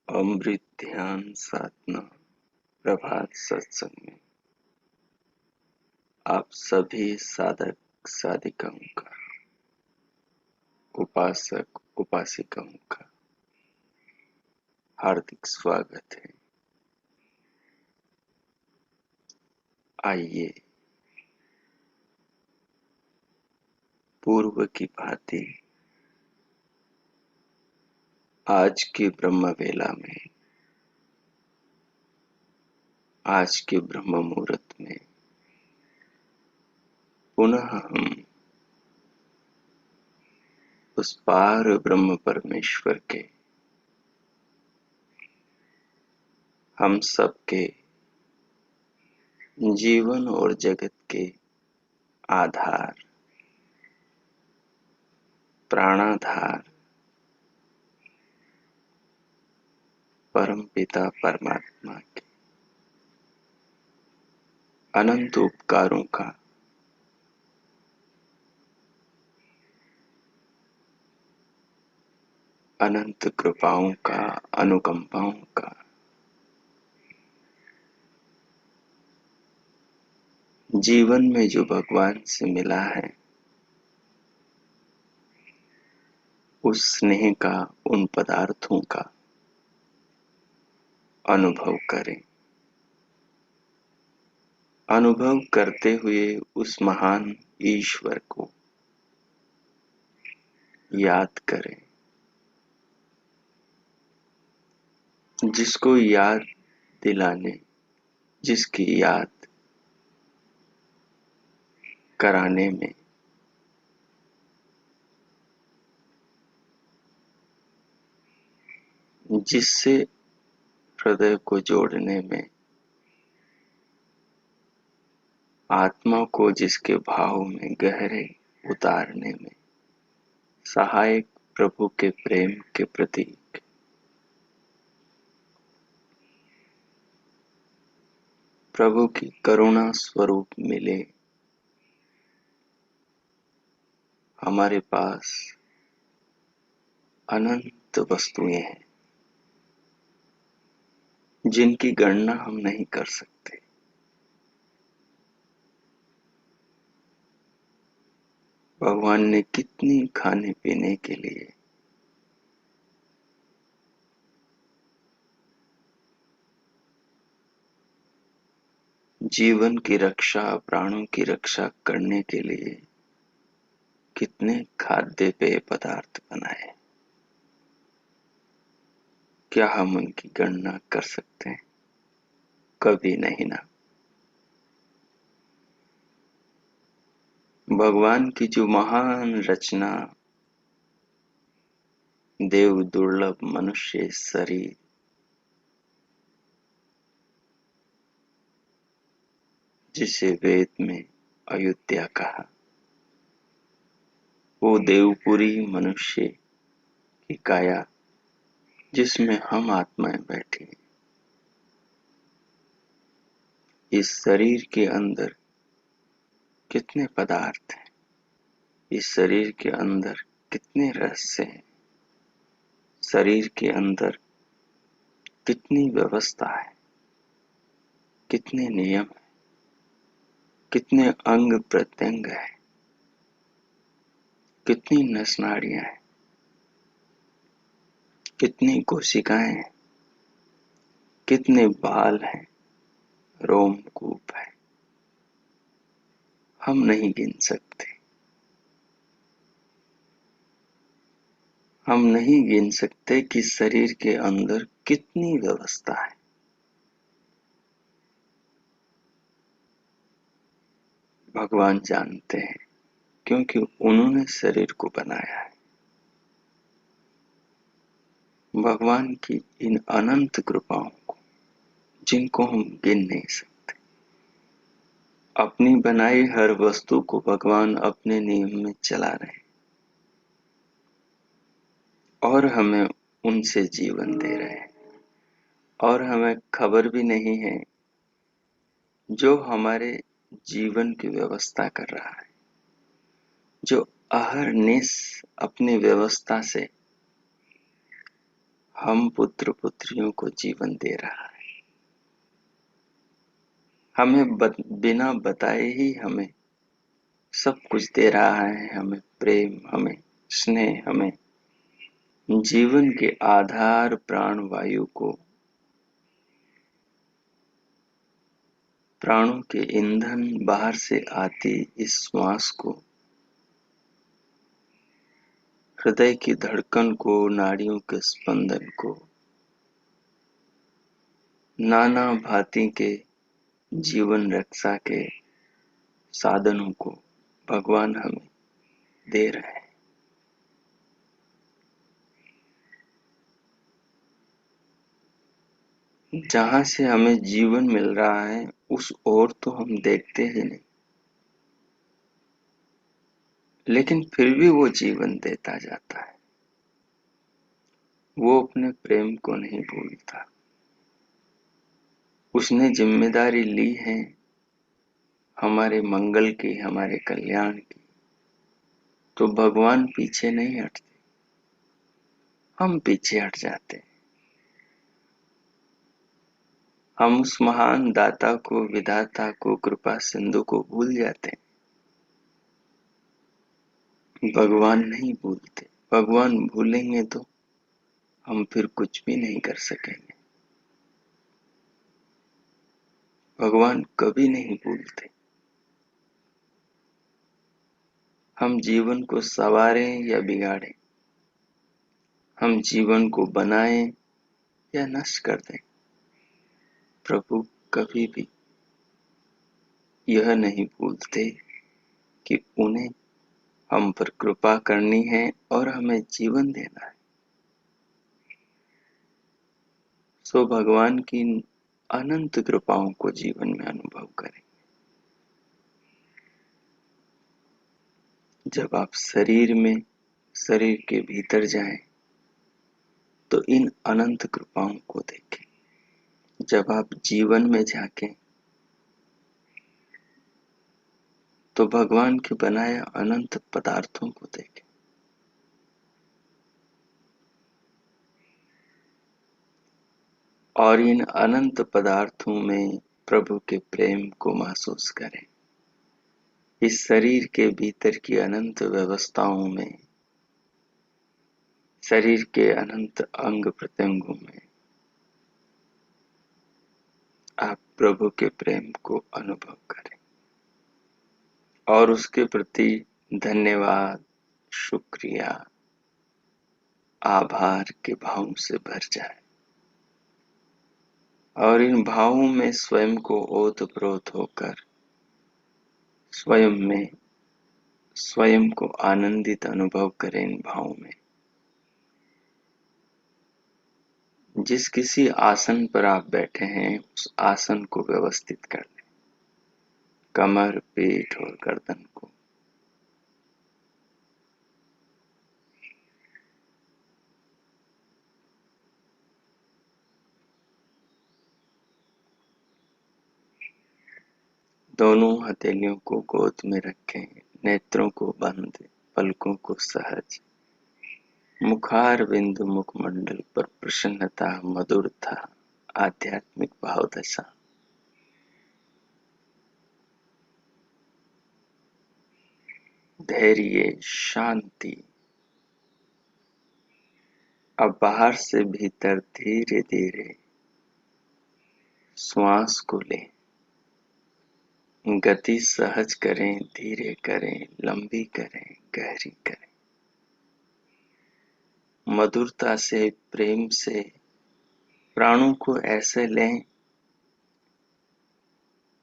अमृत ध्यान साधना प्रभात सत्संग में आप सभी साधक साधिकाओं का, उपासक उपासिकाओं का हार्दिक स्वागत है। आइए पूर्व की भांति आज के ब्रह्म वेला में, आज के ब्रह्म मुहूर्त में पुनः हम उस पार ब्रह्म परमेश्वर के, हम सबके जीवन और जगत के आधार, प्राणाधार परम पिता परमात्मा के अनंत उपकारों का अनंत कृपाओं का, अनुकंपाओं का जीवन में जो भगवान से मिला है, उस स्नेह का, उन पदार्थों का अनुभव करें। अनुभव करते हुए उस महान ईश्वर को याद करें, जिसको याद दिलाने, जिसकी याद कराने में जिससे हृदय को जोड़ने में, आत्मा को जिसके भाव में गहरे उतारने में सहायक प्रभु के प्रेम के प्रतीक, प्रभु की करुणा स्वरूप मिले हमारे पास अनंत वस्तुएं हैं जिनकी गणना हम नहीं कर सकते। भगवान ने कितनी खाने पीने के लिए, जीवन की रक्षा, प्राणों की रक्षा करने के लिए कितने खाद्य पेय पदार्थ बनाए, क्या हम उनकी गणना कर सकते हैं? कभी नहीं ना। भगवान की जो महान रचना, देव दुर्लभ मनुष्य शरीर, जिसे वेद में अयोध्या कहा, वो देवपुरी मनुष्य की काया जिसमें हम आत्माएं बैठी, इस शरीर के अंदर कितने पदार्थ हैं, इस शरीर के अंदर कितने रहस्य हैं, शरीर के अंदर कितनी व्यवस्था है, कितने नियम हैं, कितने अंग प्रत्यंग है, कितनी नस नाड़ियां हैं, कितनी कोशिकाएं हैं, कितने बाल हैं, रोमकूप है, हम नहीं गिन सकते। हम नहीं गिन सकते कि शरीर के अंदर कितनी व्यवस्था है। भगवान जानते हैं, क्योंकि उन्होंने शरीर को बनाया है। भगवान की इन अनंत कृपाओं को, जिनको हम गिन नहीं सकते, अपनी बनाई हर वस्तु को भगवान अपने नियम में चला रहे हैं और हमें उनसे जीवन दे रहे हैं, और हमें खबर भी नहीं है जो हमारे जीवन की व्यवस्था कर रहा है, जो अहरनिश अपनी व्यवस्था से हम पुत्र पुत्रियों को जीवन दे रहा है। हमें बिना बताए ही हमें सब कुछ दे रहा है, हमें प्रेम, हमें स्नेह, हमें जीवन के आधार प्राण वायु को, प्राणों के ईंधन, बाहर से आती इस श्वास को, हृदय की धड़कन को, नाड़ियों के स्पंदन को, नाना भांति के जीवन रक्षा के साधनों को भगवान हमें दे रहे हैं। जहां से हमें जीवन मिल रहा है उस ओर तो हम देखते ही नहीं, लेकिन फिर भी वो जीवन देता जाता है। वो अपने प्रेम को नहीं भूलता। उसने जिम्मेदारी ली है हमारे मंगल की, हमारे कल्याण की, तो भगवान पीछे नहीं हटते, हम पीछे हट जाते हैं। हम उस महान दाता को, विधाता को, कृपा सिंधु को भूल जाते हैं। भगवान नहीं भूलते। भगवान भूलेंगे तो हम फिर कुछ भी नहीं कर सकेंगे। भगवान कभी नहीं भूलते। हम जीवन को संवारें या बिगाड़ें, हम जीवन को बनाएं या नष्ट कर दें, प्रभु कभी भी यह नहीं भूलते कि उन्हें हम पर कृपा करनी है और हमें जीवन देना है। सो भगवान की अनंत कृपाओं को जीवन में अनुभव करें। जब आप शरीर के भीतर जाएं, तो इन अनंत कृपाओं को देखें। जब आप जीवन में झांकें, तो भगवान के बनाए अनंत पदार्थों को देखें। और इन अनंत पदार्थों में प्रभु के प्रेम को महसूस करें। इस शरीर के भीतर की अनंत व्यवस्थाओं में, शरीर के अनंत अंग प्रत्यंगों में आप प्रभु के प्रेम को अनुभव करें और उसके प्रति धन्यवाद, शुक्रिया, आभार के भाव से भर जाए। और इन भावों में स्वयं को ओतप्रोत होकर स्वयं को आनंदित अनुभव करें। इन भावों में जिस किसी आसन पर आप बैठे हैं, उस आसन को व्यवस्थित कर लें, कमर, पीठ और गर्दन को। दोनों हथेलियों को गोद में रखे, नेत्रों को बंद, पलकों को सहज, मुखार बिंदु मुखमंडल पर प्रसन्नता, मधुरता, आध्यात्मिक भाव दशा। धैर्य, शांति। अब बाहर से भीतर धीरे धीरे श्वास को लें, गति सहज करें, धीरे करें, लंबी करें, गहरी करें। मधुरता से, प्रेम से प्राणों को ऐसे लें,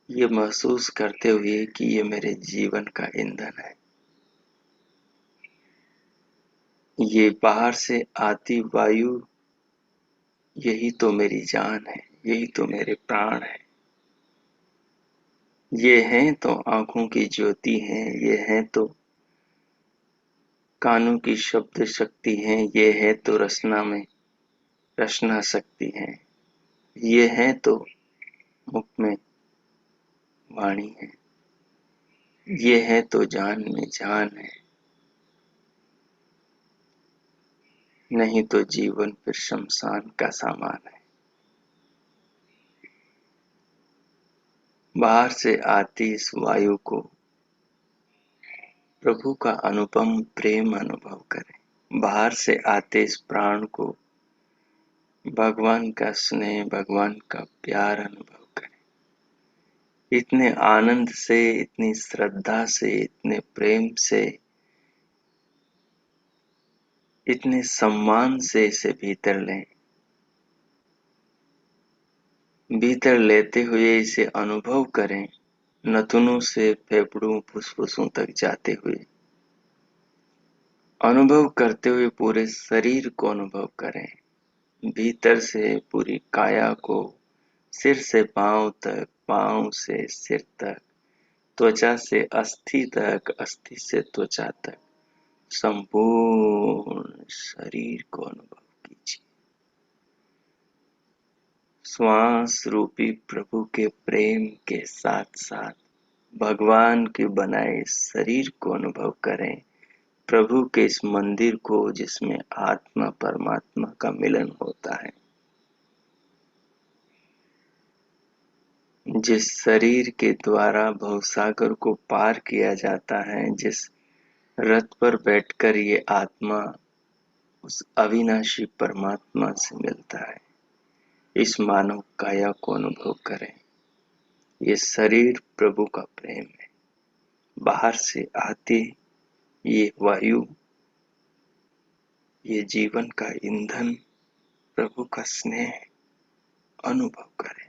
ये महसूस करते हुए कि ये मेरे जीवन का ईंधन है। ये बाहर से आती वायु, यही तो मेरी जान है, यही तो मेरे प्राण है। ये हैं तो आंखों की ज्योति हैं, ये हैं तो कानों की शब्द शक्ति हैं, ये है तो रचना में रचना शक्ति है, ये है तो मुख में वाणी है, ये है तो जान में जान है। नहीं तो जीवन फिर शमशान का सामान है। बाहर से आती इस वायु को प्रभु का अनुपम प्रेम अनुभव करें। बाहर से आते इस प्राण को भगवान का स्नेह, भगवान का प्यार अनुभव करें। इतने आनंद से, इतनी श्रद्धा से, इतने प्रेम से, इतने सम्मान से इसे भीतर लें। भीतर लेते हुए इसे अनुभव करें, नथुनों से फेफड़ों, फुसफुसों तक जाते हुए अनुभव करते हुए पूरे शरीर को अनुभव करें। भीतर से पूरी काया को, सिर से पांव तक, पांव से सिर तक, त्वचा से अस्थि तक, अस्थि से त्वचा तक, संपूर्ण शरीर को अनुभव कीजिए। श्वास रूपी प्रभु के प्रेम के साथ साथ भगवान के बनाए शरीर को अनुभव करें, प्रभु के इस मंदिर को जिसमें आत्मा परमात्मा का मिलन होता है। जिस शरीर के द्वारा भवसागर को पार किया जाता है, जिस रथ पर बैठकर ये आत्मा उस अविनाशी परमात्मा से मिलता है, इस मानव काया को अनुभव करें। ये शरीर प्रभु का प्रेम है। बाहर से आती ये वायु, ये जीवन का ईंधन, प्रभु का स्नेह अनुभव करें।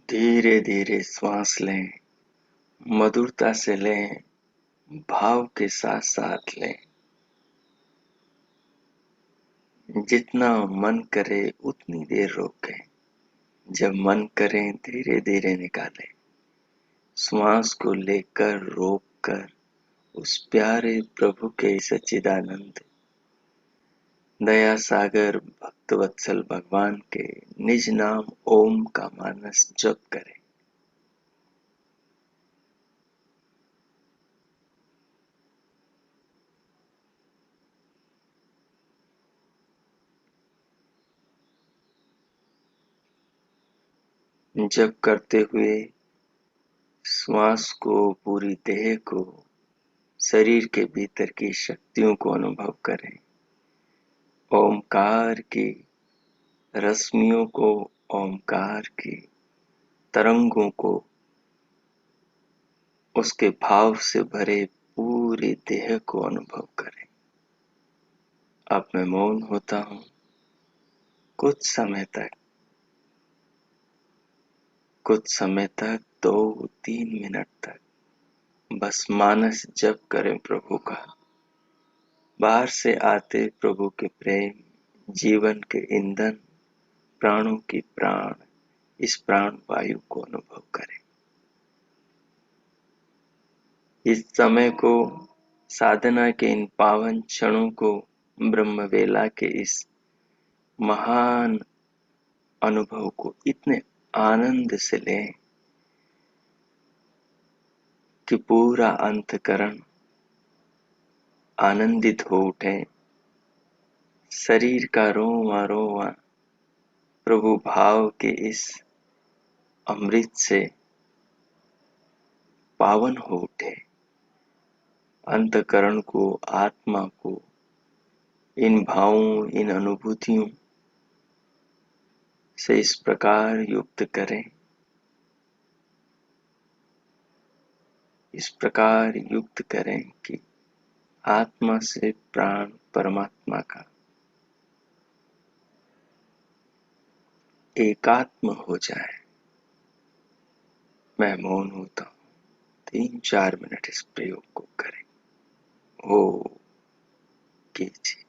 धीरे धीरे श्वास लें, मधुरता से लें, भाव के साथ साथ लें। जितना मन करे उतनी देर रोकें, जब मन करे धीरे धीरे निकालें। श्वास को लेकर, रोक कर उस प्यारे प्रभु के सच्चिदानंद दया सागर भक्त वत्सल भगवान के निज नाम ओम का मानस जप करें। जप करते हुए श्वास को, पूरी देह को, शरीर के भीतर की शक्तियों को अनुभव करें। ओमकार की रश्मियों को, ओमकार की तरंगों को, उसके भाव से भरे पूरी देह को अनुभव करें। अब मैं मौन होता हूँ कुछ समय तक, 2-3 मिनट तक बस मानस जप करें प्रभु का। बाहर से आते प्रभु के प्रेम, जीवन के ईंधन, प्राणों की प्राण इस प्राण वायु को अनुभव करें। इस समय को, साधना के इन पावन क्षणों को, ब्रह्म वेला के इस महान अनुभव को इतने आनंद से लें कि पूरा अंतःकरण आनंदित हो उठे, शरीर का रोंवा रोंवा प्रभु भाव के इस अमृत से पावन हो उठे, अंतःकरण को, आत्मा को इन भावों, इन अनुभूतियों से इस प्रकार युक्त करें, इस प्रकार युक्त करें कि आत्मा से प्राण परमात्मा का एकात्म हो जाए। मैं मौन होता हूँ, 3-4 मिनट इस प्रयोग को करें। ओ कीजिए।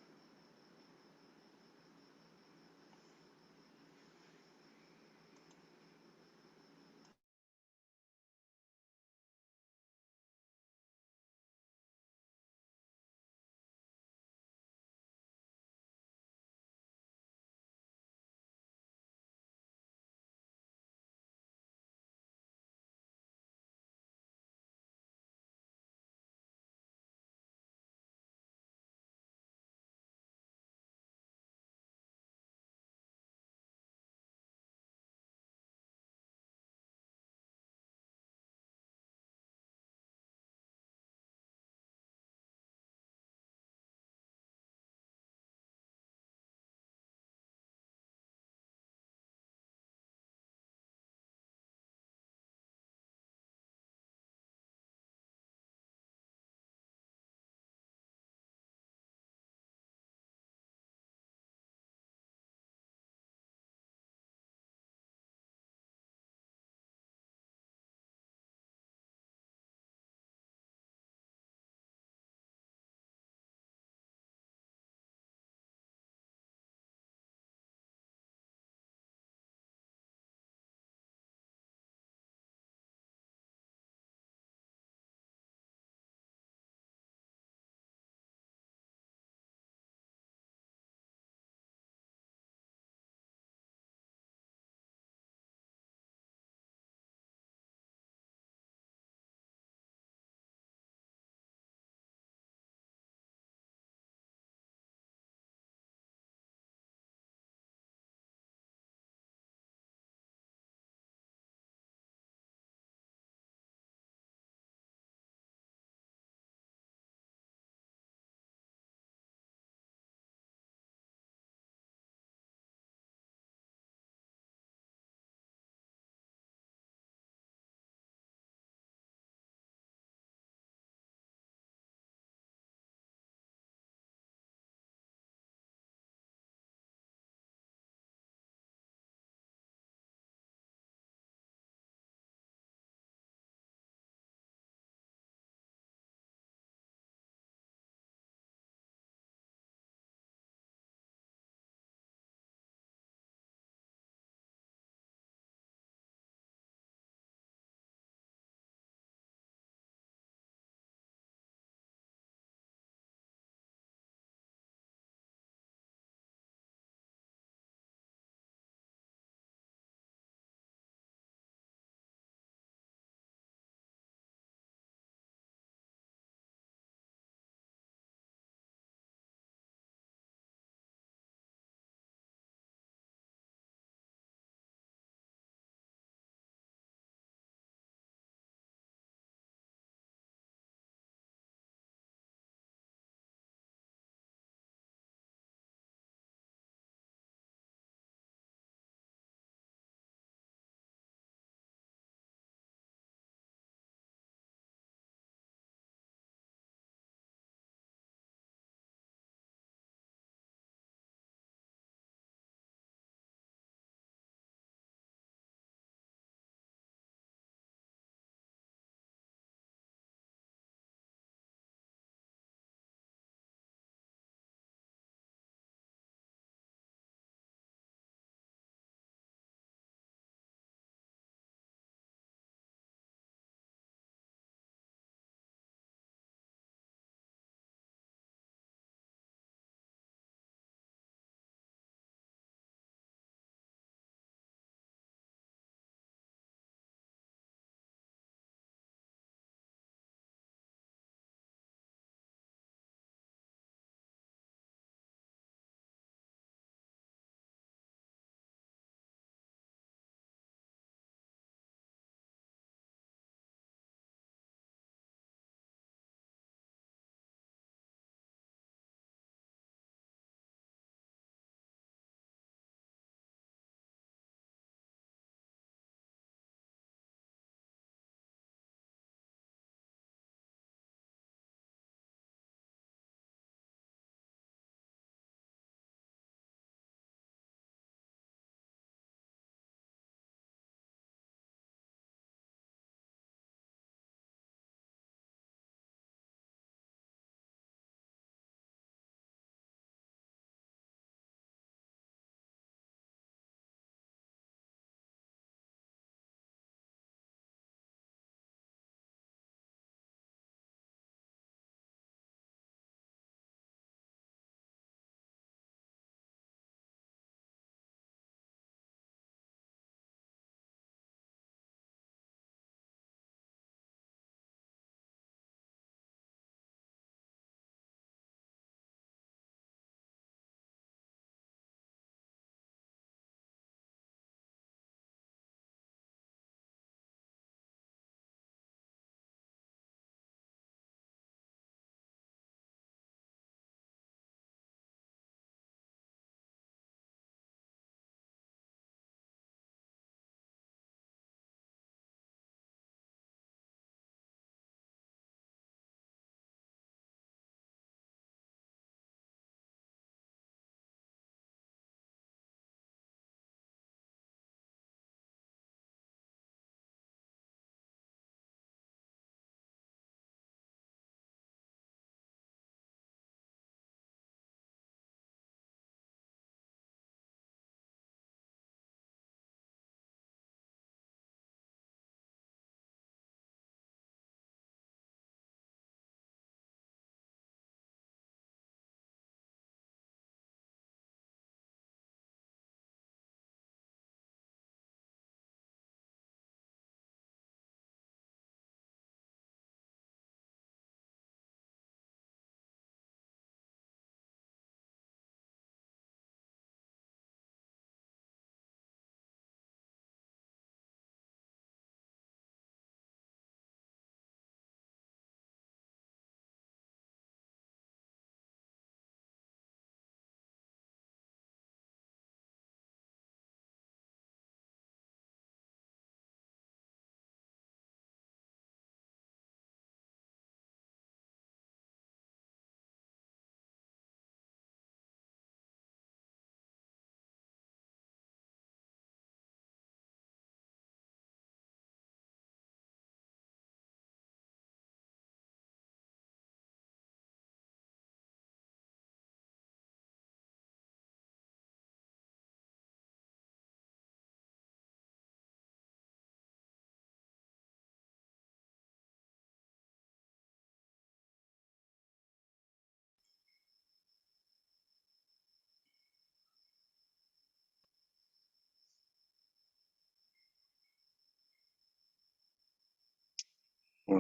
तो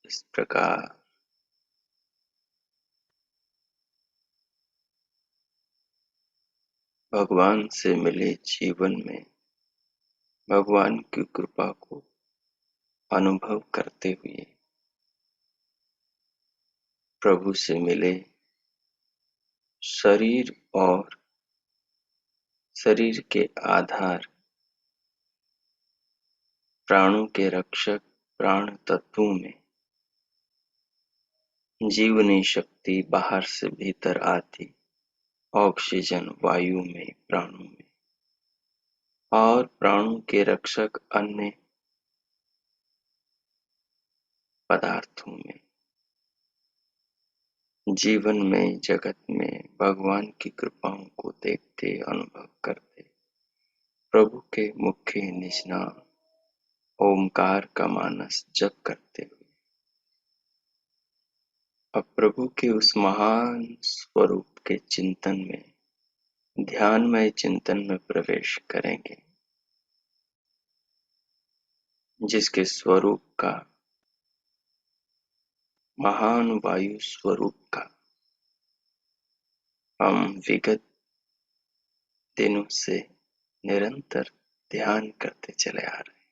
इस प्रकार भगवान से मिले जीवन में भगवान की कृपा को अनुभव करते हुए प्रभु से मिले शरीर और शरीर के आधार प्राणों के रक्षक प्राण तत्वों में जीवनी शक्ति बाहर से भीतर आती ऑक्सीजन वायु में प्राणों में और प्राणों के रक्षक अन्य पदार्थों में जीवन में जगत में भगवान की कृपाओं को देखते अनुभव करते प्रभु के मुख्य निज नाम ओमकार का मानस जप करते हुए अब प्रभु के उस महान स्वरूप के चिंतन में ध्यानमय चिंतन में प्रवेश करेंगे जिसके स्वरूप का महान वायु स्वरूप का हम विगत दिनों से निरंतर ध्यान करते चले आ रहे हैं।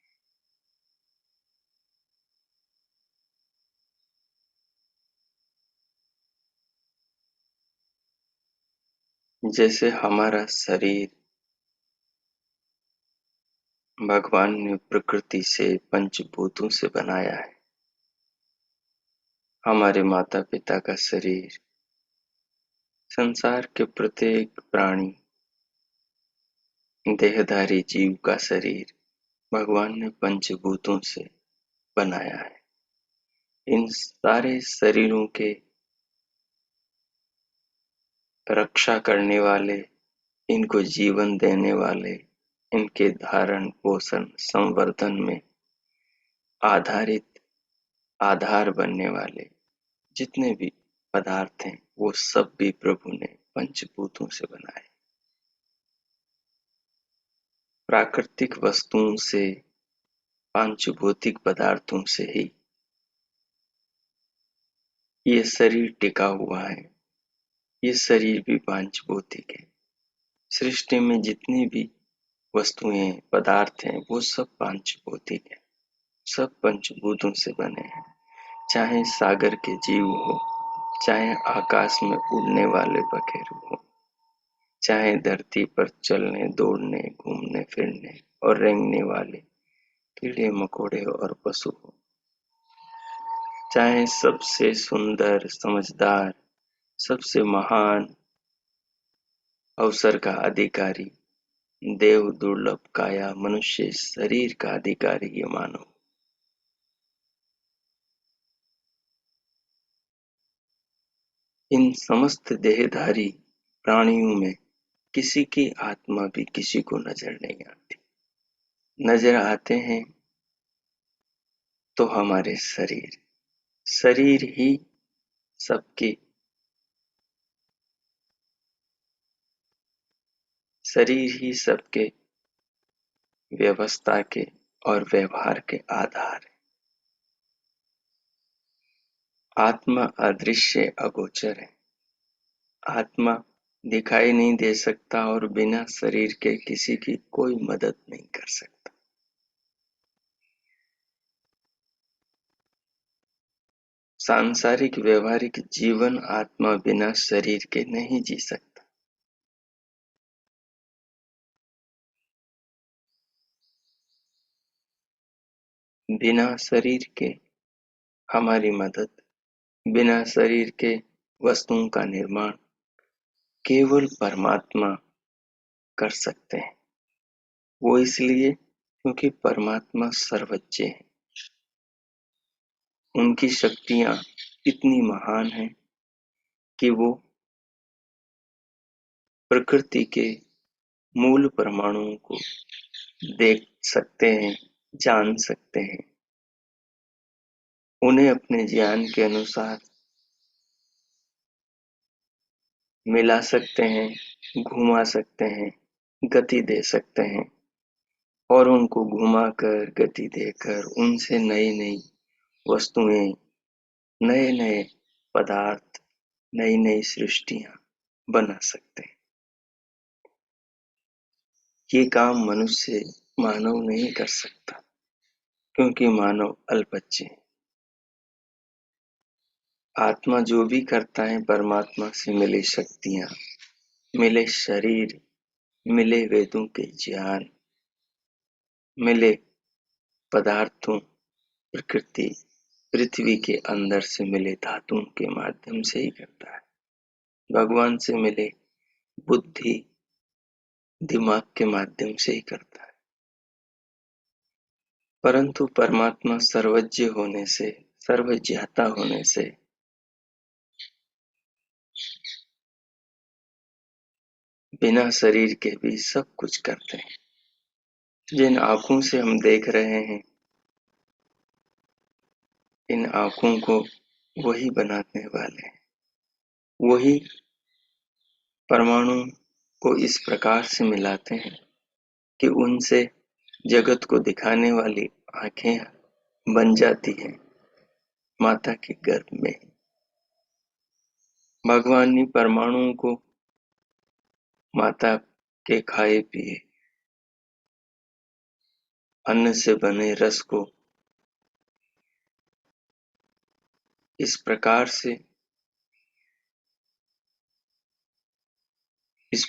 जैसे हमारा शरीर भगवान ने प्रकृति से पंचभूतों से बनाया है। हमारे माता पिता का शरीर संसार के प्रत्येक प्राणी देहधारी जीव का शरीर भगवान ने पंचभूतों से बनाया है। इन सारे शरीरों के रक्षा करने वाले, इनको जीवन देने वाले, इनके धारण पोषण संवर्धन में आधारित आधार बनने वाले जितने भी पदार्थ हैं वो सब भी प्रभु ने पंचभूतों से बनाए। प्राकृतिक वस्तुओं से पांचभौतिक पदार्थों से ही ये शरीर टिका हुआ है। ये शरीर भी पांचभौतिक है। सृष्टि में जितनी भी वस्तुएं पदार्थ हैं वो सब पांचभौतिक है, सब पंचभूतों से बने हैं। चाहे सागर के जीव हो, चाहे आकाश में उड़ने वाले पखेरु हो, चाहे धरती पर चलने दौड़ने घूमने फिरने और रेंगने वाले कीड़े मकोड़े और पशु हो, चाहे सबसे सुंदर समझदार सबसे महान अवसर का अधिकारी देव दुर्लभ काया मनुष्य शरीर का अधिकारी ये मानव, इन समस्त देहधारी प्राणियों में किसी की आत्मा भी किसी को नजर नहीं आती। नजर आते हैं तो हमारे शरीर शरीर ही सबके शरीर ही सबके व्यवस्था के और व्यवहार के आधार है। आत्मा अदृश्य अगोचर है। आत्मा दिखाई नहीं दे सकता और बिना शरीर के किसी की कोई मदद नहीं कर सकता। सांसारिक व्यवहारिक जीवन आत्मा बिना शरीर के नहीं जी सकता। बिना शरीर के हमारी मदद, बिना शरीर के वस्तुओं का निर्माण केवल परमात्मा कर सकते हैं। वो इसलिए क्योंकि परमात्मा सर्वज्ञ है। उनकी शक्तियां इतनी महान हैं कि वो प्रकृति के मूल परमाणुओं को देख सकते हैं, जान सकते हैं, उन्हें अपने ज्ञान के अनुसार मिला सकते हैं घुमा सकते हैं, गति दे सकते हैं और उनको घुमाकर गति देकर उनसे नई नई वस्तुएं, नए नए पदार्थ, नई नई सृष्टियां बना सकते हैं। ये काम मनुष्य मानव नहीं कर सकता, क्योंकि मानव अल्पज्ञ है। आत्मा जो भी करता है परमात्मा से मिले शक्तियां, मिले शरीर, मिले वेदों के ज्ञान, मिले पदार्थों, प्रकृति, पृथ्वी के अंदर से मिले धातुओं के माध्यम से ही करता है। भगवान से मिले बुद्धि, दिमाग के माध्यम से ही करता है। परंतु परमात्मा सर्वज्ञ होने से, सर्वज्ञाता होने से बिना शरीर के भी सब कुछ करते हैं। जिन आंखों से हम देख रहे हैं, इन आंखों को वही बनाने वाले हैं। वही परमाणु को इस प्रकार से मिलाते हैं कि उनसे जगत को दिखाने वाली आंखें बन जाती हैं माता के गर्भ में। भगवान ने परमाणुओं को माता के खाए पिए अन्न से बने रस को इस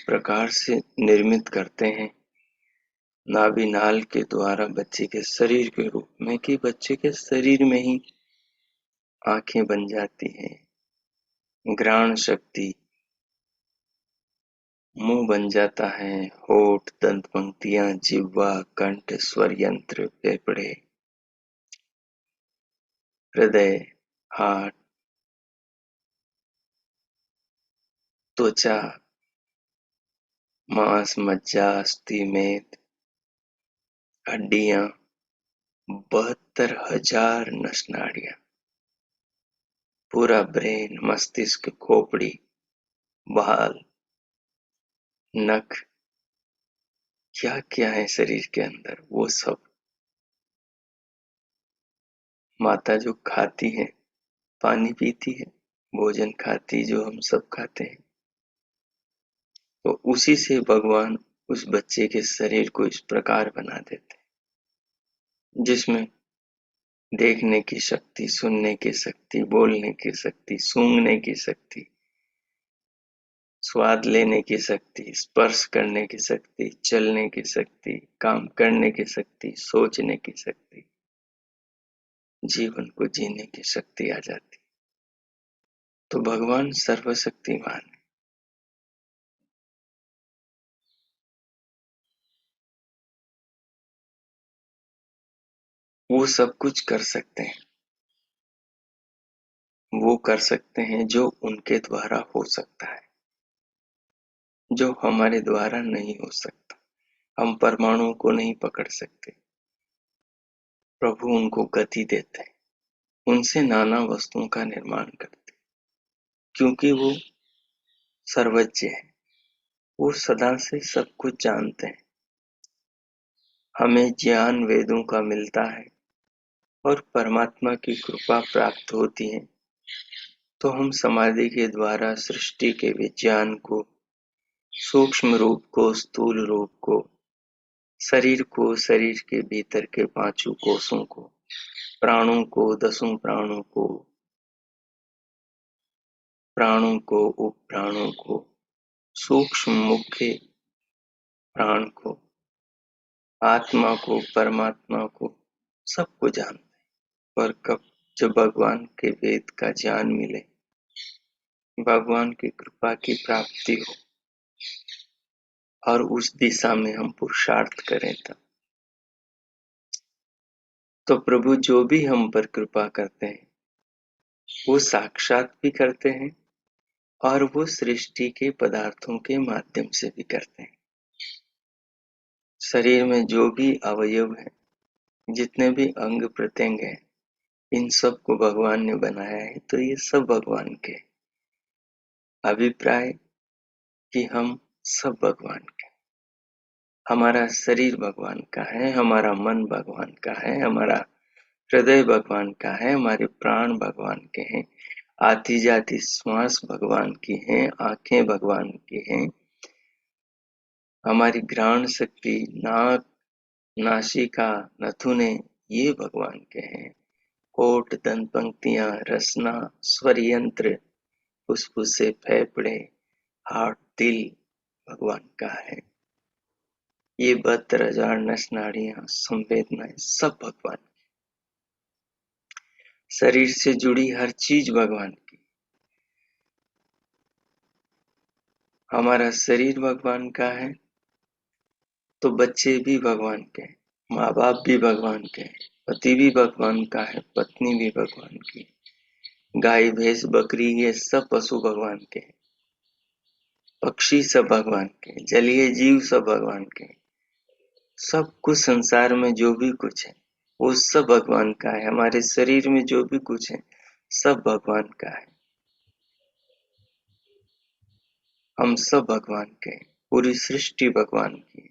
प्रकार से निर्मित करते हैं नाभि नाल के द्वारा बच्चे के शरीर के रूप में, कि बच्चे के शरीर में ही आंखें बन जाती हैं, घ्राण शक्ति, मुंह बन जाता है, होठ, दंत पंक्तियां, जिह्वा, कंठ, स्वर यंत्र, फेफड़े, हृदय, हार्ट, त्वचा, मांस, मज्जा, अस्थि, मेद, हड्डियां, 72,000 नस नाड़ियां, पूरा ब्रेन, मस्तिष्क, खोपड़ी, बाल, नख, क्या क्या है शरीर के अंदर, वो सब माता जो खाती है, पानी पीती है, भोजन खाती जो हम सब खाते हैं, तो उसी से भगवान उस बच्चे के शरीर को इस प्रकार बना देते हैं, जिसमें देखने की शक्ति, सुनने की शक्ति, बोलने की शक्ति, सूंघने की शक्ति, स्वाद लेने की शक्ति, स्पर्श करने की शक्ति, चलने की शक्ति, काम करने की शक्ति, सोचने की शक्ति, जीवन को जीने की शक्ति आ जाती। तो भगवान सर्वशक्तिमान है। वो सब कुछ कर सकते हैं, वो कर सकते हैं जो उनके द्वारा हो सकता है, जो हमारे द्वारा नहीं हो सकता। हम परमाणुओं को नहीं पकड़ सकते, प्रभु उनको गति देते हैं, उनसे नाना वस्तुओं का निर्माण करते हैं, क्योंकि वो सर्वज्ञ है, वो सदा से सब कुछ जानते हैं। हमें ज्ञान वेदों का मिलता है और परमात्मा की कृपा प्राप्त होती है, तो हम समाधि के द्वारा सृष्टि के विज्ञान को, सूक्ष्म रूप को, स्थूल रूप को, शरीर को, शरीर के भीतर के पांचों कोषों को, प्राणों को, 10 प्राणों को, उपप्राणों को, सूक्ष्म मुख्य प्राण को, आत्मा को, परमात्मा को, सबको जानते हैं। और कब जब भगवान के वेद का ज्ञान मिले, भगवान की कृपा की प्राप्ति हो और उस दिशा में हम पुरुषार्थ करें, तब तो प्रभु जो भी हम पर कृपा करते हैं वो साक्षात भी करते हैं और वो सृष्टि के पदार्थों के माध्यम से भी करते हैं। शरीर में जो भी अवयव है, जितने भी अंग प्रत्यंग हैं, इन सब को भगवान ने बनाया है, तो ये सब भगवान के अभिप्राय कि हम सब भगवान के। हमारा शरीर भगवान का है, हमारा मन भगवान का है, हमारा हृदय भगवान का है, हमारे प्राण भगवान के हैं, आती जाती श्वास भगवान की हैं, आंखें भगवान की हैं, हमारी घ्राण शक्ति, नाक, नासिका, नथुने ये भगवान के हैं। होठ, दंत पंक्तियां, रसना, स्वर यंत्र, फुसफुसे, फेफड़े, हार्ट, दिल भगवान का है। ये 72,000 नस नाड़ियां, संवेदनाएं सब भगवान। शरीर से जुड़ी हर चीज भगवान की। हमारा शरीर भगवान का है तो बच्चे भी भगवान के, माँ बाप भी भगवान के, पति भी भगवान का है, पत्नी भी भगवान की, गाय भैंस बकरी ये सब पशु भगवान के, पक्षी सब भगवान के, जलीय जीव सब भगवान के, सब कुछ संसार में जो भी कुछ है वो सब भगवान का है। हमारे शरीर में जो भी कुछ है सब भगवान का है। हम सब भगवान के, पूरी सृष्टि भगवान की।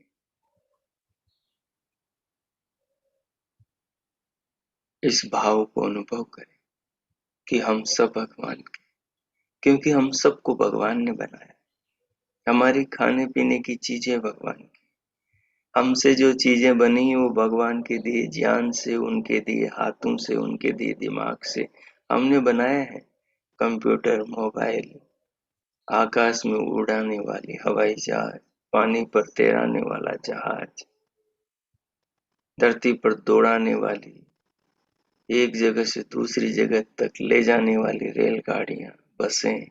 इस भाव को अनुभव करें कि हम सब भगवान के, क्योंकि हम सबको भगवान ने बनाया। हमारी खाने पीने की चीजें भगवान की, हमसे जो चीजें बनी वो भगवान के दिए ज्ञान से, उनके दिए हाथों से, उनके दिए दिमाग से हमने बनाया है। कंप्यूटर, मोबाइल, आकाश में उड़ाने वाली हवाई जहाज, पानी पर तैराने वाला जहाज, धरती पर दौड़ाने वाली, एक जगह से दूसरी जगह तक ले जाने वाली रेलगाड़ियां, बसें,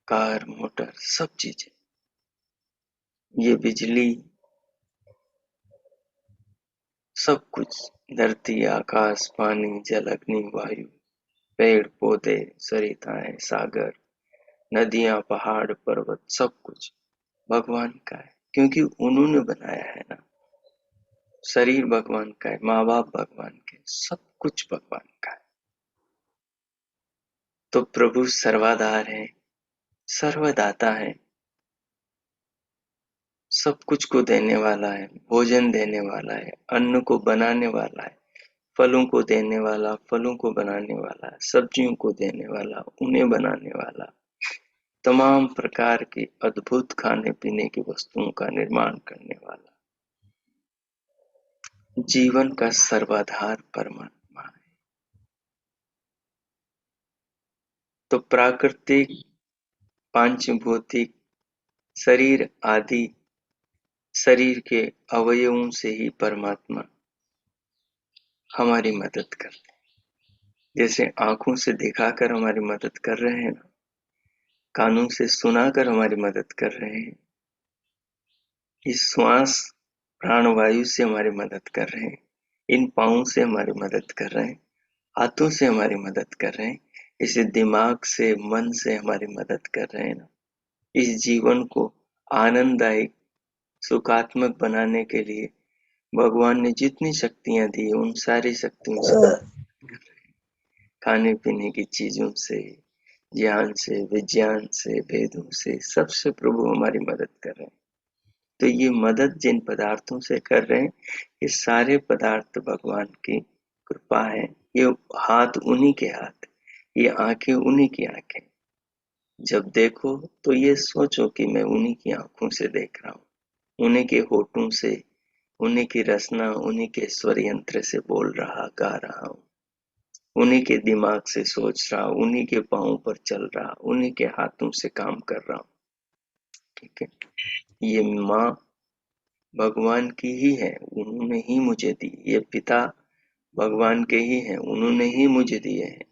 कार, मोटर, सब चीजें, ये बिजली, सब कुछ, धरती, आकाश, पानी, जल, अग्नि, वायु, पेड़ पौधे, सरिताएं, सागर, नदियां, पहाड़, पर्वत, सब कुछ भगवान का है, क्योंकि उन्होंने बनाया है ना। शरीर भगवान का है, माँ बाप भगवान के, सब कुछ भगवान का है। तो प्रभु सर्वाधार है, सर्वदाता है, सब कुछ को देने वाला है, भोजन देने वाला है, अन्न को बनाने वाला है, फलों को देने वाला, फलों को बनाने वाला, सब्जियों को देने वाला, उन्हें बनाने वाला, तमाम प्रकार की अद्भुत खाने पीने की वस्तुओं का निर्माण करने वाला, जीवन का सर्वाधार परमात्मा है। तो प्राकृतिक, पांचभौतिक शरीर आदि शरीर के अवयवों से ही परमात्मा हमारी मदद करते हैं। जैसे आंखों से दिखाकर हमारी मदद कर रहे हैं ना, कानों से सुनाकर हमारी मदद कर रहे हैं, इस श्वास प्राणवायु से हमारी मदद कर रहे हैं, इन पाँवों से हमारी मदद कर रहे हैं, हाथों से हमारी मदद कर रहे हैं, इसे दिमाग से, मन से हमारी मदद कर रहे हैं ना। इस जीवन को आनंददायक, सुखात्मक बनाने के लिए भगवान ने जितनी शक्तियां दी उन सारी शक्तियों से, खाने पीने की चीजों से, ज्ञान से, विज्ञान से, वेदों से, सबसे प्रभु हमारी मदद कर रहे हैं। तो ये मदद जिन पदार्थों से कर रहे हैं, ये सारे पदार्थ भगवान की कृपा है। ये हाथ उन्हीं के हाथ, ये आंखें उन्हीं की आंखें। जब देखो तो ये सोचो कि मैं उन्हीं की आंखों से देख रहा हूँ, उन्हीं के होठों से, उन्हीं की रसना, उन्हीं के स्वर यंत्र से बोल रहा, गा रहा हूँ, उन्हीं के दिमाग से सोच रहा, उन्हीं के पाँव पर चल रहा, उन्हीं के हाथों से काम कर रहा हूँ। ठीक है, ये माँ भगवान की ही है, उन्होंने ही मुझे दी। ये पिता भगवान के ही हैं, उन्होंने ही मुझे दिए हैं।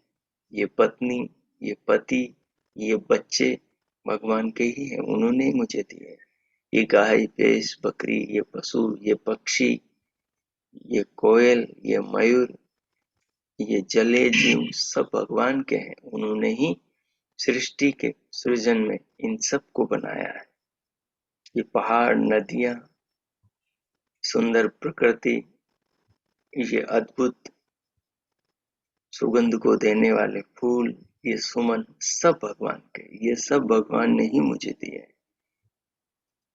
ये पत्नी, ये पति, ये बच्चे भगवान के ही हैं, उन्होंने ही मुझे दिए हैं। ये गाय, भैंस, बकरी, ये पशु, ये पक्षी, ये कोयल, ये मयूर, ये जले जीव सब भगवान के हैं। उन्होंने ही सृष्टि के सृजन में इन सब को बनाया है। ये पहाड़, नदियां, सुंदर प्रकृति, ये अद्भुत सुगंध को देने वाले फूल, ये सुमन सब भगवान के, ये सब भगवान ने ही मुझे दिए हैं।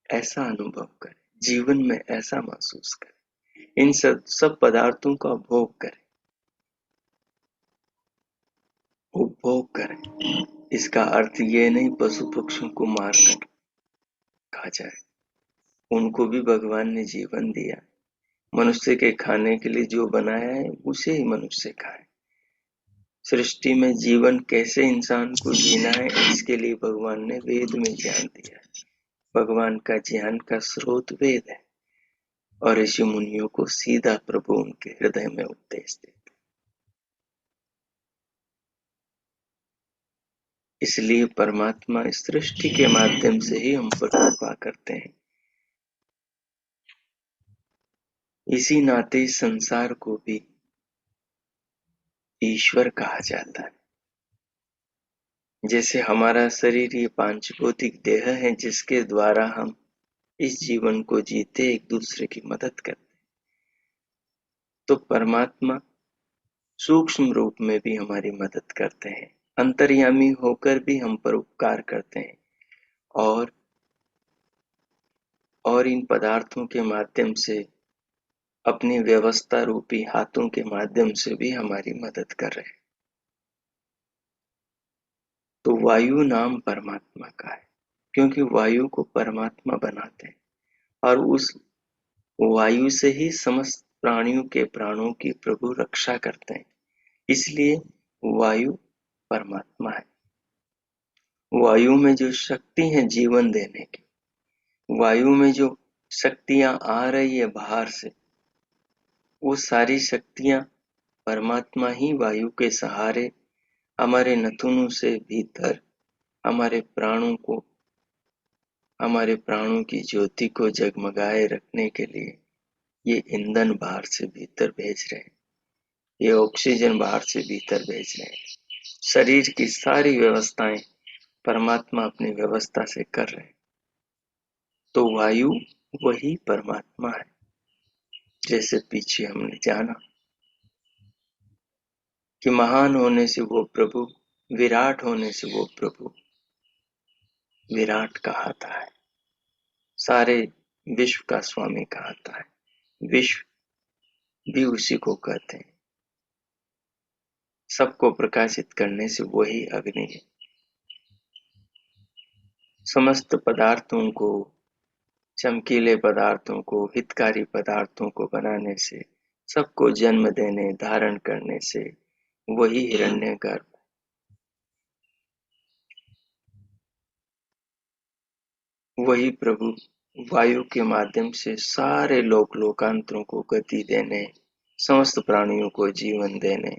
ऐसा अनुभव करें, जीवन में ऐसा महसूस करें, इन सब सब पदार्थों का भोग करें, उपभोग करें। इसका अर्थ ये नहीं पशु पक्षियों को मार कर खा जाए, उनको भी भगवान ने जीवन दिया। मनुष्य के खाने के लिए जो बनाया है उसे ही मनुष्य खाए। सृष्टि में जीवन कैसे इंसान को जीना है, इसके लिए भगवान ने वेद में ज्ञान दिया है। भगवान का ज्ञान का स्रोत वेद है और ऋषि मुनियों को सीधा प्रभु उनके हृदय में उपदेश देते। इसलिए परमात्मा इस सृष्टि के माध्यम से ही हम पर कृपा करते हैं। इसी नाते इस संसार को भी ईश्वर कहा जाता है। जैसे हमारा शरीर ये पांच भौतिक देह है जिसके द्वारा हम इस जीवन को जीते, एक दूसरे की मदद करते, तो परमात्मा सूक्ष्म रूप में भी हमारी मदद करते हैं, अंतर्यामी होकर भी हम पर उपकार करते हैं और इन पदार्थों के माध्यम से, अपनी व्यवस्था रूपी हाथों के माध्यम से भी हमारी मदद कर रहे हैं। तो वायु नाम परमात्मा का है क्योंकि वायु को परमात्मा बनाते हैं और उस वायु से ही समस्त प्राणियों के प्राणों की प्रभु रक्षा करते हैं। इसलिए वायु परमात्मा है। वायु में जो शक्ति है जीवन देने की, वायु में जो शक्तियां आ रही है बाहर से, वो सारी शक्तियां परमात्मा ही वायु के सहारे हमारे नथुनों से भीतर हमारे प्राणों को, हमारे प्राणों की ज्योति को जगमगाए रखने के लिए ये ईंधन बाहर से भीतर भेज रहे हैं, ये ऑक्सीजन बाहर से भीतर भेज रहे हैं। शरीर की सारी व्यवस्थाएं परमात्मा अपनी व्यवस्था से कर रहे हैं। तो वायु वही परमात्मा है। जैसे पीछे हमने जाना कि महान होने से वो प्रभु, विराट होने से वो प्रभु विराट कहता है, सारे विश्व का स्वामी कहता है। विश्व भी उसी को कहते हैं। सबको प्रकाशित करने से वही अग्नि है। समस्त पदार्थों को, चमकीले पदार्थों को, हितकारी पदार्थों को बनाने से, सबको जन्म देने, धारण करने से वही हिरण्यगर्भ, वही प्रभु वायु के माध्यम से सारे लोक लोकांतरों को गति देने, समस्त प्राणियों को जीवन देने,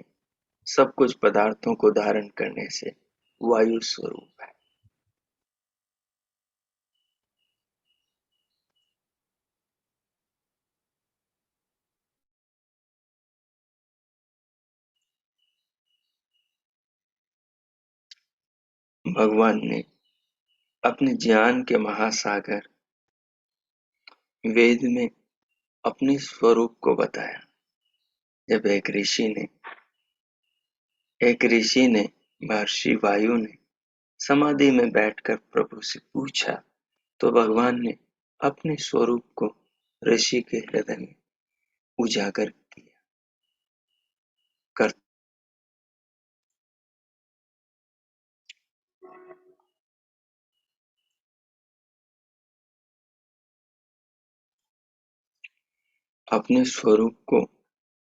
सब कुछ पदार्थों को धारण करने से वायु स्वरूप है। भगवान ने अपने ज्ञान के महासागर वेद में अपने स्वरूप को बताया। जब एक ऋषि ने महर्षि वायु ने समाधि में बैठकर प्रभु से पूछा, तो भगवान ने अपने स्वरूप को ऋषि के हृदय में उजागर किया। कर अपने स्वरूप को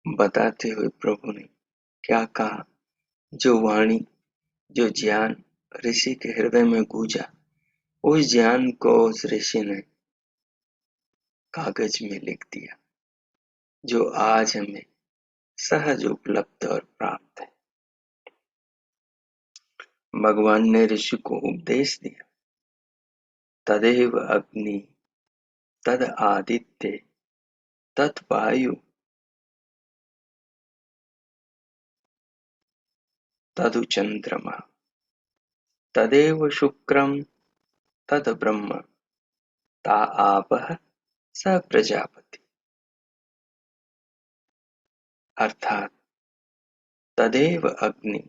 बताते हुए प्रभु ने क्या कहा, जो वाणी, जो ज्ञान ऋषि के हृदय में गूंजा, उस ज्ञान को उस ऋषि ने कागज में लिख दिया, जो आज हमें सहज उपलब्ध और प्राप्त है। भगवान ने ऋषि को उपदेश दिया, तदेव अग्नि, तद आदित्य, तत् वायु, तदु चंद्रमा, तदेव शुक्रम, तद ब्रह्म, ता आपः स प्रजापति। अर्थात तदेव अग्नि,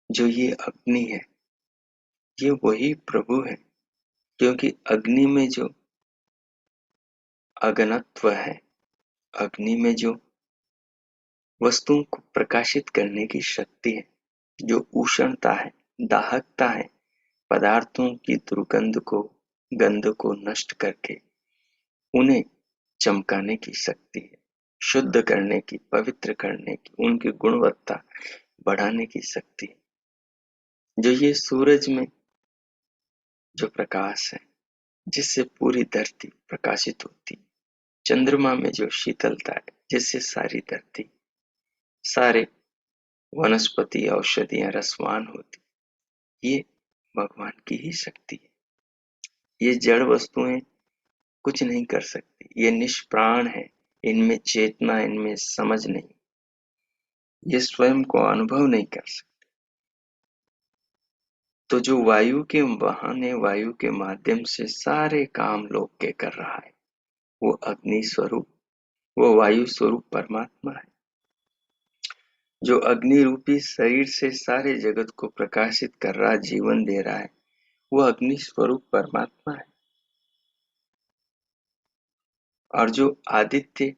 जो ये अग्नि है, ये वही प्रभु है क्योंकि अग्नि में जो अघनत्व है, अग्नि में जो वस्तुओं को प्रकाशित करने की शक्ति है, जो उष्णता है, दाहकता है, पदार्थों की दुर्गंध को, गंध को नष्ट करके उन्हें चमकाने की शक्ति है, शुद्ध करने की, पवित्र करने की, उनकी गुणवत्ता बढ़ाने की शक्ति है। जो ये सूरज में जो प्रकाश है, जिससे पूरी धरती प्रकाशित होती, चंद्रमा में जो शीतलता है, जिससे सारी धरती, सारे वनस्पति, औषधियां रसवान होती, ये भगवान की ही शक्ति है। ये जड़ वस्तुएं कुछ नहीं कर सकती, ये निष्प्राण है, इनमें चेतना, इनमें समझ नहीं, ये स्वयं को अनुभव नहीं कर सकते। तो जो वायु के बहाने, वायु के माध्यम से सारे काम लोक के कर रहा है, वो अग्नि स्वरूप, वो वायु स्वरूप परमात्मा है। जो अग्नि रूपी शरीर से सारे जगत को प्रकाशित कर रहा, जीवन दे रहा है, वो अग्नि स्वरूप परमात्मा है। और जो आदित्य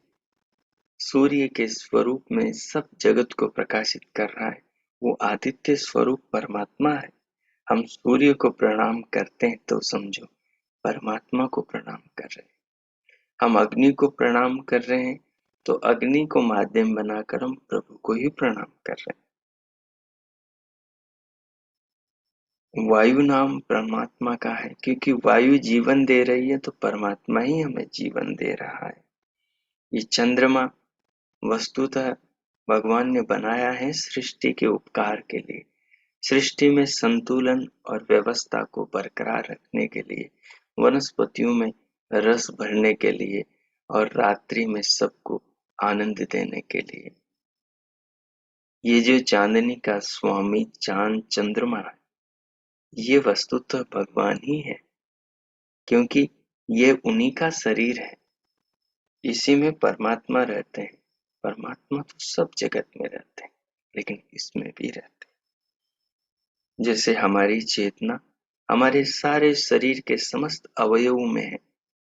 सूर्य के स्वरूप में सब जगत को प्रकाशित कर रहा है, वो आदित्य स्वरूप परमात्मा है। हम सूर्य को प्रणाम करते हैं तो समझो परमात्मा को प्रणाम कर रहे हैं। हम अग्नि को प्रणाम कर रहे हैं तो अग्नि को माध्यम बनाकर हम प्रभु को ही प्रणाम कर रहे हैं। वायु नाम परमात्मा का है, क्योंकि वायु जीवन दे रही है तो परमात्मा ही हमें जीवन दे रहा है। ये चंद्रमा वस्तुतः भगवान ने बनाया है सृष्टि के उपकार के लिए, सृष्टि में संतुलन और व्यवस्था को बरकरार रखने के लिए, वनस्पतियों में रस भरने के लिए और रात्रि में सबको आनंद देने के लिए। ये जो चांदनी का स्वामी चांद चंद्रमा है, ये वस्तुतः भगवान ही है, क्योंकि ये उन्हीं का शरीर है, इसी में परमात्मा रहते हैं। परमात्मा तो सब जगत में रहते हैं, लेकिन इसमें भी रहते हैं। जैसे हमारी चेतना हमारे सारे शरीर के समस्त अवयवों में है,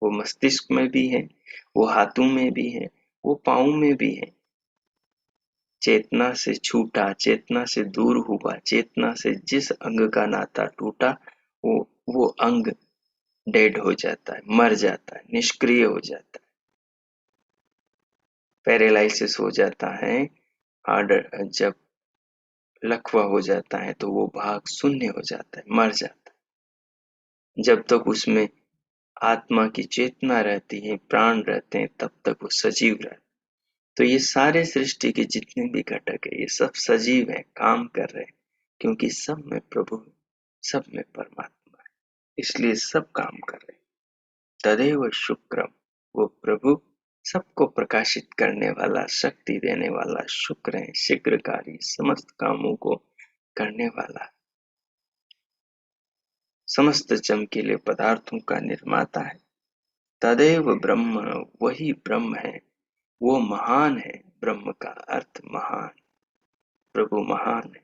वो मस्तिष्क में भी है, वो हाथों में भी है, वो पाँव में भी है। चेतना से छूटा, चेतना से दूर हुआ, चेतना से जिस अंग का नाता टूटा, वो अंग डेड हो जाता है, मर जाता है, निष्क्रिय हो जाता है, पैरालिसिस हो जाता है। हार्ट जब लकवा हो जाता है तो वो भाग शून्य हो जाता है, मर जाता है। जब तक उसमें आत्मा की चेतना रहती है, प्राण रहते हैं, तब तक वो सजीव रहता है। तो ये सारे सृष्टि के जितने भी घटक है, ये सब सजीव है, काम कर रहे हैं, क्योंकि सब में प्रभु, सब में परमात्मा है, इसलिए सब काम कर रहे हैं। तदेव शुक्रम, वो प्रभु सबको प्रकाशित करने वाला, शक्ति देने वाला शुक्र है, शीघ्रकारी, समस्त कामों को करने वाला, समस्त चमकीले पदार्थों का निर्माता है। तदेव ब्रह्म, वही ब्रह्म है, वो महान है। ब्रह्म का अर्थ महान, प्रभु महान है,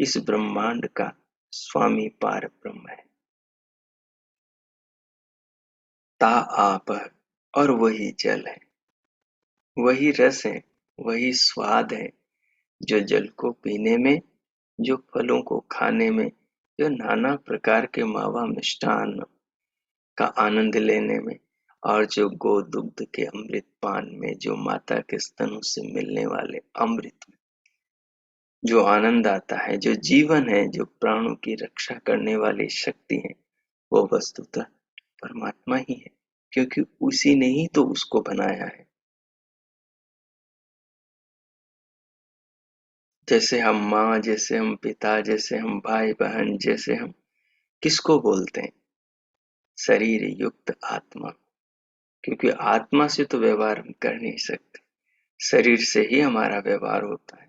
इस ब्रह्मांड का स्वामी पार ब्रह्म है। ता आप, और वही जल है, वही रस है, वही स्वाद है, जो जल को पीने में, जो फलों को खाने में, जो नाना प्रकार के मावा मिष्टान का आनंद लेने में, और जो गो दुग्ध के अमृत पान में, जो माता के स्तनों से मिलने वाले अमृत में जो आनंद आता है, जो जीवन है, जो प्राणों की रक्षा करने वाली शक्ति है, वो वस्तुतः परमात्मा ही है, क्योंकि उसी ने ही तो उसको बनाया है। जैसे हम माँ, जैसे हम पिता, जैसे हम भाई बहन, जैसे हम किसको बोलते हैं? शरीर युक्त आत्मा, क्योंकि आत्मा से तो व्यवहार हम कर नहीं सकते, शरीर से ही हमारा व्यवहार होता है।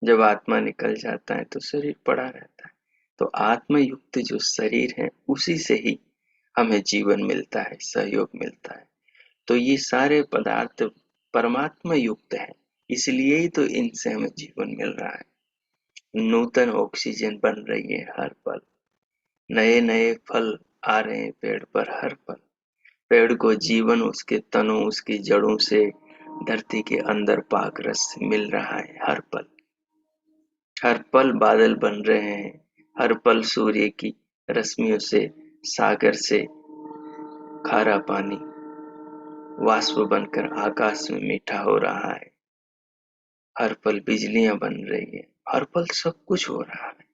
जब आत्मा निकल जाता है तो शरीर पड़ा रहता है। तो आत्मा युक्त जो शरीर है, उसी से ही हमें जीवन मिलता है, सहयोग मिलता है। तो ये सारे पदार्थ परमात्मा युक्त है, इसलिए ही तो इनसे हमें जीवन मिल रहा है। नूतन ऑक्सीजन बन रही है हर पल, नए नए फल आ रहे हैं पेड़ पर हर पल। पेड़ को जीवन उसके तनों, उसकी जड़ों से धरती के अंदर पाक रस मिल रहा है हर पल। हर पल बादल बन रहे हैं, हर पल सूर्य की रश्मियों से, सागर से खारा पानी वाष्प बनकर आकाश में मीठा हो रहा है। हर पल बिजलियां बन रही है, हर पल सब कुछ हो रहा है।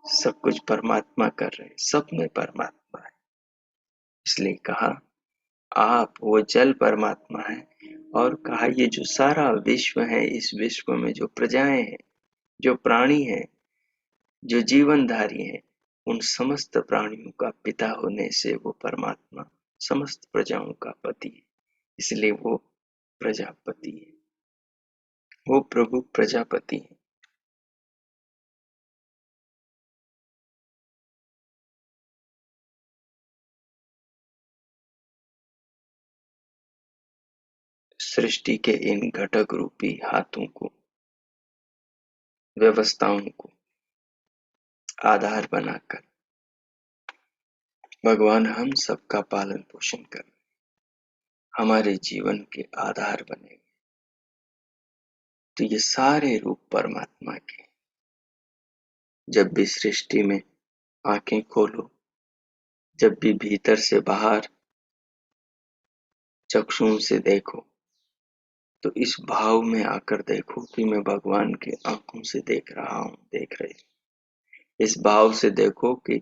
सब कुछ परमात्मा कर रहे हैं, सब में परमात्मा है। इसलिए कहा आप वो जल परमात्मा है, और कहा ये जो सारा विश्व है, इस विश्व में जो प्रजाएं हैं, जो प्राणी हैं, जो जीवनधारी हैं, उन समस्त प्राणियों का पिता होने से वो परमात्मा समस्त प्रजाओं का पति है। इसलिए वो प्रजापति है, वो प्रभु प्रजापति है। सृष्टि के इन घटक रूपी हाथों को, व्यवस्थाओं को आधार बनाकर भगवान हम सबका पालन पोषण कर हमारे जीवन के आधार बनेंगे। तो ये सारे रूप परमात्मा के। जब भी सृष्टि में आंखें खोलो, जब भी भीतर से बाहर चक्षुओं से देखो, तो इस भाव में आकर देखो कि मैं भगवान के आंखों से देख रहा हूँ, देख रही हूँ। इस भाव से देखो कि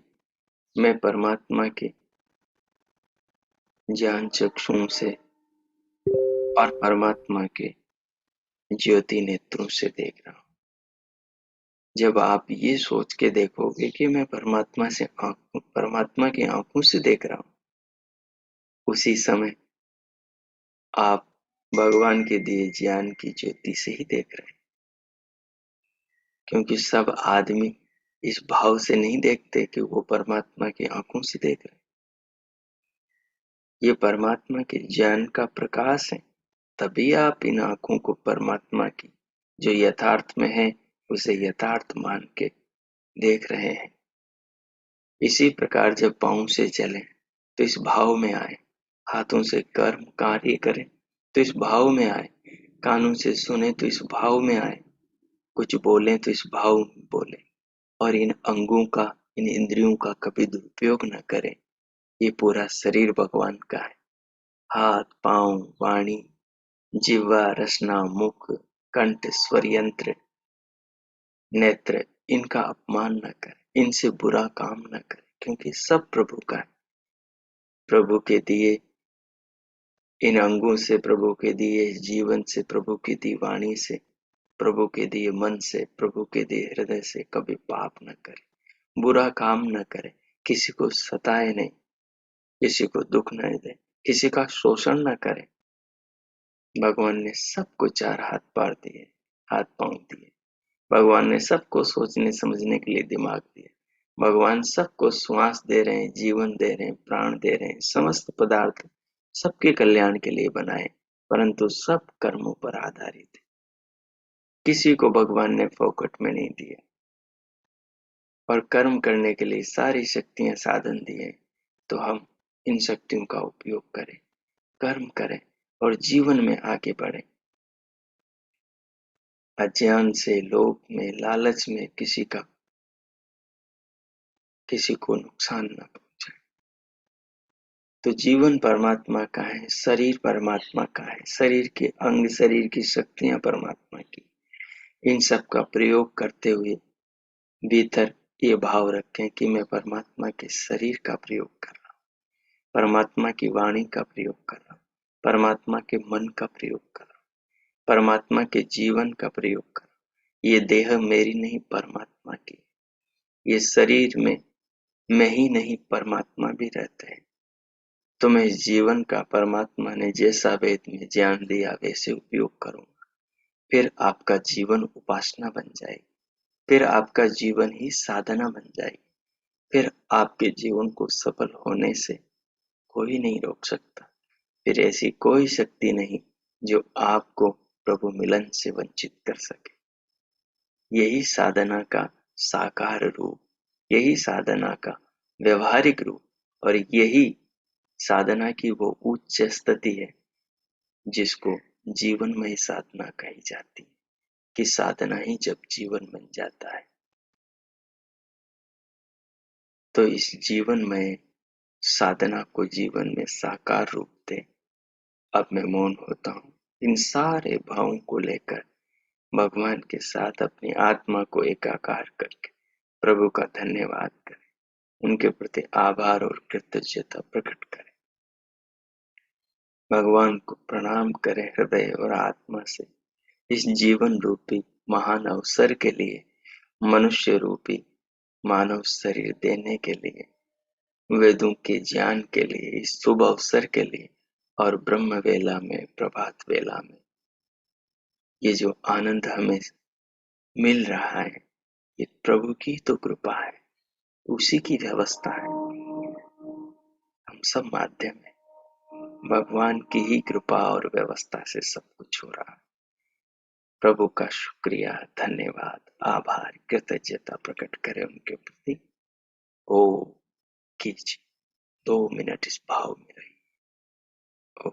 मैं परमात्मा के ज्ञान चक्षुओं से और परमात्मा के ज्योति नेत्रों से देख रहा हूँ। जब आप ये सोच के देखोगे कि मैं परमात्मा की आंखों से देख रहा हूँ, उसी समय आप भगवान के दिए ज्ञान की ज्योति से ही देख रहे हैं। क्योंकि सब आदमी इस भाव से नहीं देखते कि वो परमात्मा की आंखों से देख रहे हैं। ये परमात्मा के ज्ञान का प्रकाश है, तभी आप इन आंखों को परमात्मा की जो यथार्थ में है उसे यथार्थ मान के देख रहे हैं। इसी प्रकार जब पाँव से चलें तो इस भाव में आए, हाथों से कर्म कार्य करें तो इस भाव में आए, कानों से सुने तो इस भाव में आए, कुछ बोलें तो इस भाव में बोले, और इन अंगों का, इन इंद्रियों का कभी दुरुपयोग न करें। ये पूरा शरीर भगवान का है। हाथ, पांव, वाणी, जिह्वा, रसना, मुख, कंठ, स्वर यंत्र, नेत्र, इनका अपमान न करें, इनसे बुरा काम न करें, क्योंकि सब प्रभु का है। प्रभु के दिए इन अंगों से, प्रभु के दिए जीवन से, प्रभु की दी वाणी से, प्रभु के दिए मन से, प्रभु के दिए हृदय से कभी पाप न करे, बुरा काम न करे, किसी को सताए नहीं, किसी को दुख न दे, किसी का शोषण न करे। भगवान ने सबको चार हाथ पार दिए, हाथ पांव दिए। भगवान ने सबको सोचने समझने के लिए दिमाग दिए। भगवान सबको श्वास दे रहे हैं, जीवन दे रहे हैं, प्राण दे रहे हैं। समस्त पदार्थ सबके कल्याण के लिए बनाए, परंतु सब कर्मों पर आधारित है। किसी को भगवान ने फोकट में नहीं दिया, और कर्म करने के लिए सारी शक्तियां साधन दिए। तो हम इन शक्तियों का उपयोग करें, कर्म करें और जीवन में आगे बढ़ें। अज्ञान से, लोभ में, लालच में किसी को नुकसान न पहुंचाए। तो जीवन परमात्मा का है, शरीर परमात्मा का है, शरीर के अंग, शरीर की शक्तियां परमात्मा की। इन सब का प्रयोग करते हुए भीतर ये भाव रखें कि मैं परमात्मा के शरीर का प्रयोग कर रहा हूँ, परमात्मा की वाणी का प्रयोग कर रहा हूँ, परमात्मा के मन का प्रयोग कर रहा हूँ, परमात्मा के जीवन का प्रयोग कर रहा हूँ। ये देह मेरी नहीं, परमात्मा की। ये शरीर में मैं ही नहीं, परमात्मा भी रहते हैं। तो मैं इस जीवन का परमात्मा ने जैसा वेद में ज्ञान दिया वैसे उपयोग करूंगा। फिर आपका जीवन उपासना बन जाएगी, फिर आपका जीवन ही साधना बन जाएगी। फिर आपके जीवन को सफल होने से कोई नहीं रोक सकता। फिर ऐसी कोई शक्ति नहीं जो आपको प्रभु मिलन से वंचित कर सके। यही साधना का साकार रूप, यही साधना का व्यवहारिक रूप। और यही साधना की वो उच्च स्थिति है जिसको जीवनमय साधना कही जाती है, कि साधना ही जब जीवन बन जाता है तो इस जीवन में साधना को जीवन में साकार रूप दे। अब मैं मौन होता हूँ, इन सारे भावों को लेकर भगवान के साथ अपनी आत्मा को एकाकार करके प्रभु का धन्यवाद करें, उनके प्रति आभार और कृतज्ञता प्रकट करें, भगवान को प्रणाम करें हृदय और आत्मा से इस जीवन रूपी महान अवसर के लिए, मनुष्य रूपी मानव शरीर देने के लिए, वेदों के ज्ञान के लिए, इस शुभ अवसर के लिए, और ब्रह्म वेला में, प्रभात वेला में ये जो आनंद हमें मिल रहा है, ये प्रभु की तो कृपा है, उसी की व्यवस्था है। हम सब माध्यम है, भगवान की ही कृपा और व्यवस्था से सब कुछ हो रहा है। प्रभु का शुक्रिया, धन्यवाद, आभार, कृतज्ञता प्रकट करें उनके प्रति। ओ कीजिए, 2 मिनट इस भाव में रहिए। ओ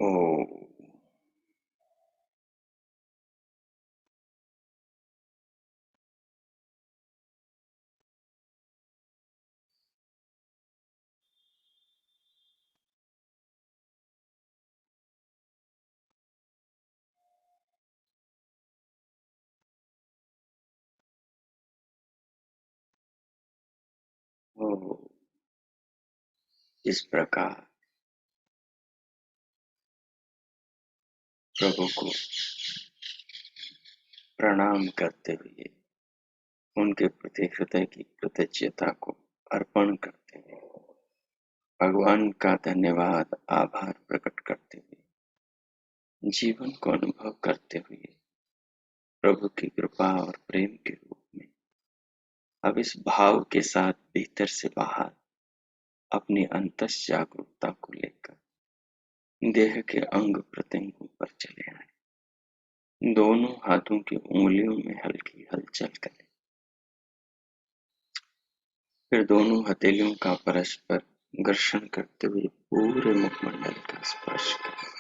ओ ओ, इस प्रकार प्रभु को प्रणाम करते हुए, उनके प्रति हृदय की कृतज्ञता को अर्पण करते हुए, भगवान का धन्यवाद आभार प्रकट करते हुए, जीवन को अनुभव करते हुए, प्रभु की कृपा और प्रेम के रूप में अब इस भाव के साथ भीतर से बाहर अपनी अंतस जागरूकता को लेकर देह के अंग प्रत्यंगों पर चले आए। दोनों हाथों की उंगलियों में हल्की हलचल करें, फिर दोनों हथेलियों का परस्पर घर्षण करते हुए पूरे मुखमंडल का स्पर्श करें।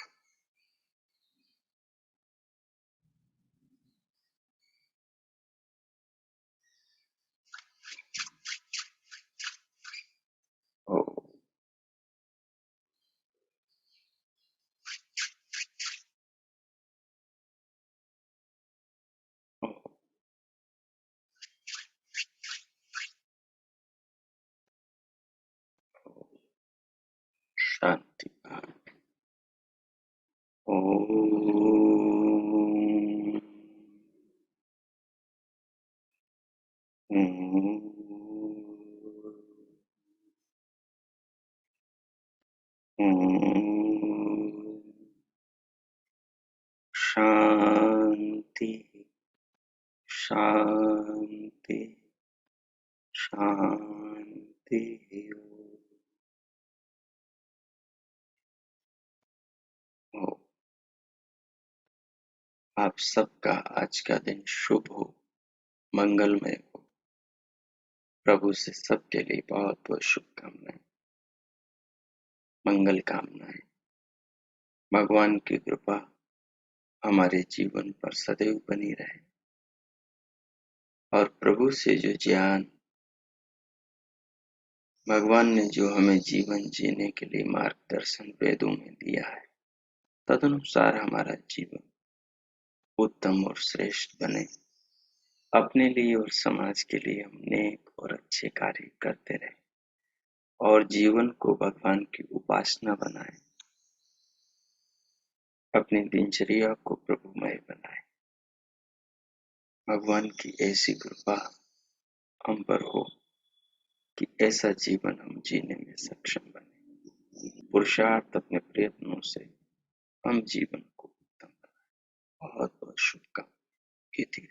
ओ, ओ, शांति। ओम। शांति, शांति, शांति। हो, आप सबका आज का दिन शुभ हो, मंगलमय हो। प्रभु से सबके लिए बहुत बहुत शुभकामनाएं, मंगल कामनाएं। भगवान की कृपा हमारे जीवन पर सदैव बनी रहे और प्रभु से जो ज्ञान, भगवान ने जो हमें जीवन जीने के लिए मार्गदर्शन वेदों में दिया है, तदनुसार हमारा जीवन उत्तम और श्रेष्ठ बने। अपने लिए और समाज के लिए हम नेक और अच्छे कार्य करते रहें और जीवन को भगवान की उपासना बनाएं, अपनी दिनचर्या को प्रभुमय बनाएं। भगवान की ऐसी कृपा हम पर हो कि ऐसा जीवन हम जीने में सक्षम बने। पुरुषार्थ अपने प्रयत्नों से हम जीवन को उत्तम बनाएं। बहुत बहुत शुभकामनाएं।